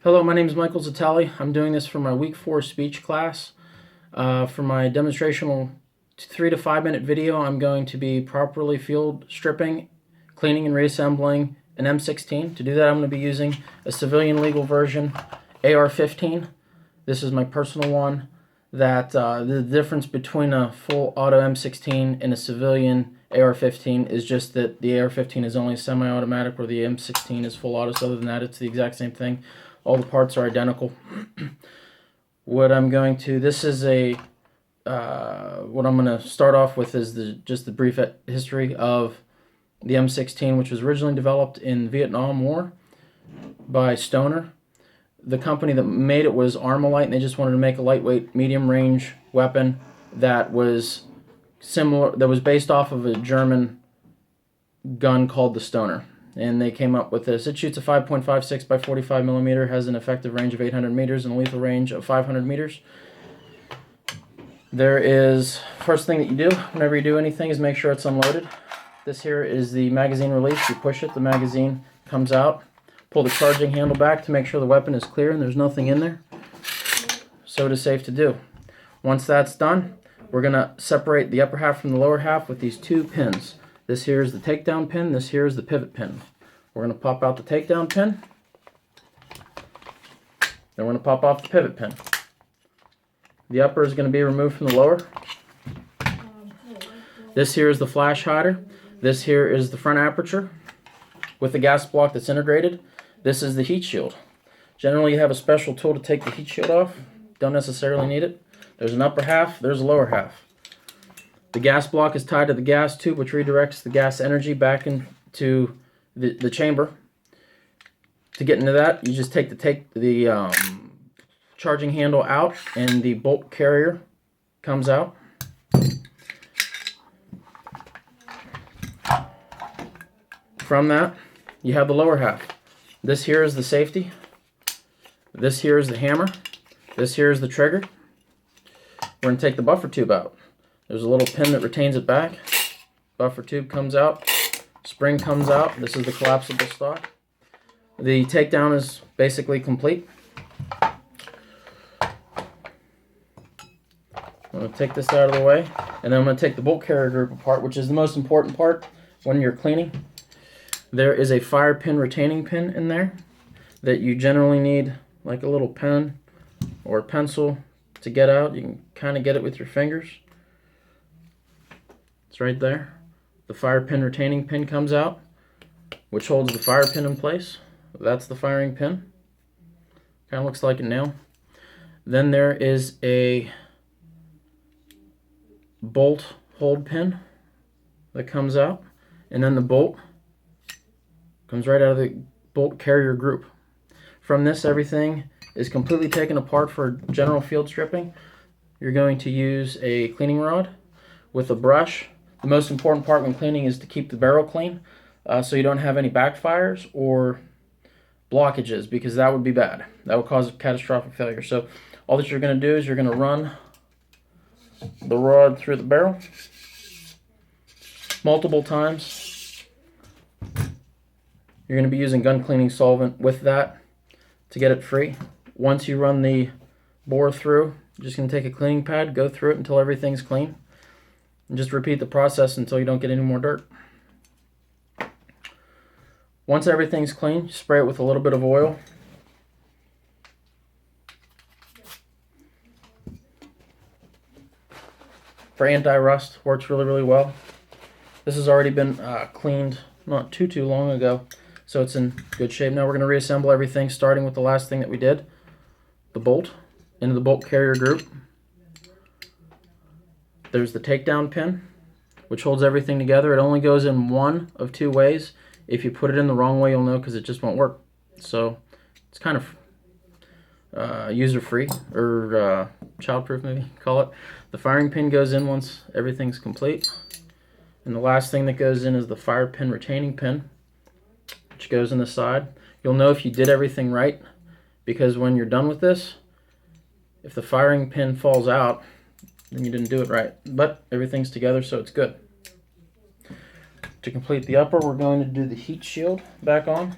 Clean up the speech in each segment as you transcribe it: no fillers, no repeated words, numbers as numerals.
Hello, my name is Michael Zitelli. I'm doing this for my week 4 speech class. For my demonstrational 3 to 5 minute video, I'm going to be properly field stripping, cleaning and reassembling an M16. To do that, I'm going to be using a civilian legal version AR-15. This is my personal one. The difference between a full auto M16 and a civilian AR-15 is just that the AR-15 is only semi-automatic where the M16 is full auto. So other than that, it's the exact same thing. All the parts are identical. What I'm going to start off with is just the brief history of the M16, which was originally developed in the Vietnam War by Stoner. The company that made it was Armalite, and they just wanted to make a lightweight, medium-range weapon that was similar, that was based off of a German gun called the Stoner. And they came up with this. It shoots a 5.56 by 45 millimeter, has an effective range of 800 meters and a lethal range of 500 meters. First thing that you do whenever you do anything is make sure it's unloaded. This here is the magazine release. You push it, the magazine comes out. Pull the charging handle back to make sure the weapon is clear and there's nothing in there. So it is safe to do. Once that's done, we're going to separate the upper half from the lower half with these 2 pins. This here is the takedown pin, this here is the pivot pin. We're going to pop out the takedown pin, then we're going to pop off the pivot pin. The upper is going to be removed from the lower. This here is the flash hider. This here is the front aperture with the gas block that's integrated. This is the heat shield. Generally you have a special tool to take the heat shield off. Don't necessarily need it. There's an upper half, there's a lower half. The gas block is tied to the gas tube, which redirects the gas energy back into the chamber. To get into that, you just take the charging handle out, and the bolt carrier comes out. From that, you have the lower half. This here is the safety. This here is the hammer. This here is the trigger. We're going to take the buffer tube out. There's a little pin that retains it back. Buffer tube comes out. Spring comes out. This is the collapsible stock. The takedown is basically complete. I'm going to take this out of the way, and then I'm going to take the bolt carrier group apart, which is the most important part when you're cleaning. There is a fire pin retaining pin in there that you generally need like a little pen or a pencil to get out. You can kind of get it with your fingers. It's right there. The fire pin retaining pin comes out, which holds the fire pin in place. That's the firing pin. Kind of looks like a nail. Then there is a bolt hold pin that comes out, and then the bolt comes right out of the bolt carrier group. From this, everything is completely taken apart for general field stripping. You're going to use a cleaning rod with a brush. The most important part when cleaning is to keep the barrel clean, so you don't have any backfires or blockages, because that would be bad. That would cause catastrophic failure. So all that you're going to do is you're going to run the rod through the barrel multiple times. You're going to be using gun cleaning solvent with that to get it free. Once you run the bore through, you're just going to take a cleaning pad, go through it until everything's clean, and just repeat the process until you don't get any more dirt. Once everything's clean, you spray it with a little bit of oil. For anti-rust, works really, really well. This has already been cleaned not too long ago, so it's in good shape. Now we're going to reassemble everything, starting with the last thing that we did, the bolt into the bolt carrier group. There's the takedown pin, which holds everything together. It only goes in one of 2 ways. If you put it in the wrong way, you'll know, because it just won't work. So it's kind of user-free, or child-proof, maybe call it. The firing pin goes in once everything's complete. And the last thing that goes in is the fire pin retaining pin, which goes in the side. You'll know if you did everything right, because when you're done with this, if the firing pin falls out, then you didn't do it right. But everything's together, so it's good. To complete the upper, we're going to do the heat shield back on.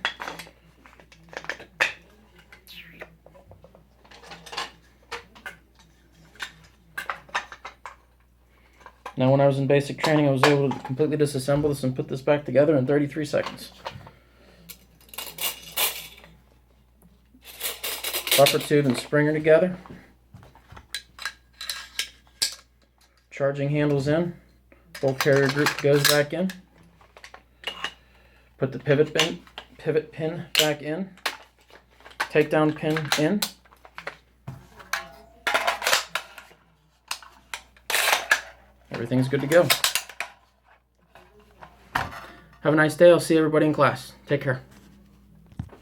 Now, when I was in basic training, I was able to completely disassemble this and put this back together in 33 seconds. Buffer tube and springer together. Charging handles in. Bolt carrier group goes back in. Put the pivot pin back in. Takedown pin in. Everything's good to go. Have a nice day. I'll see everybody in class. Take care.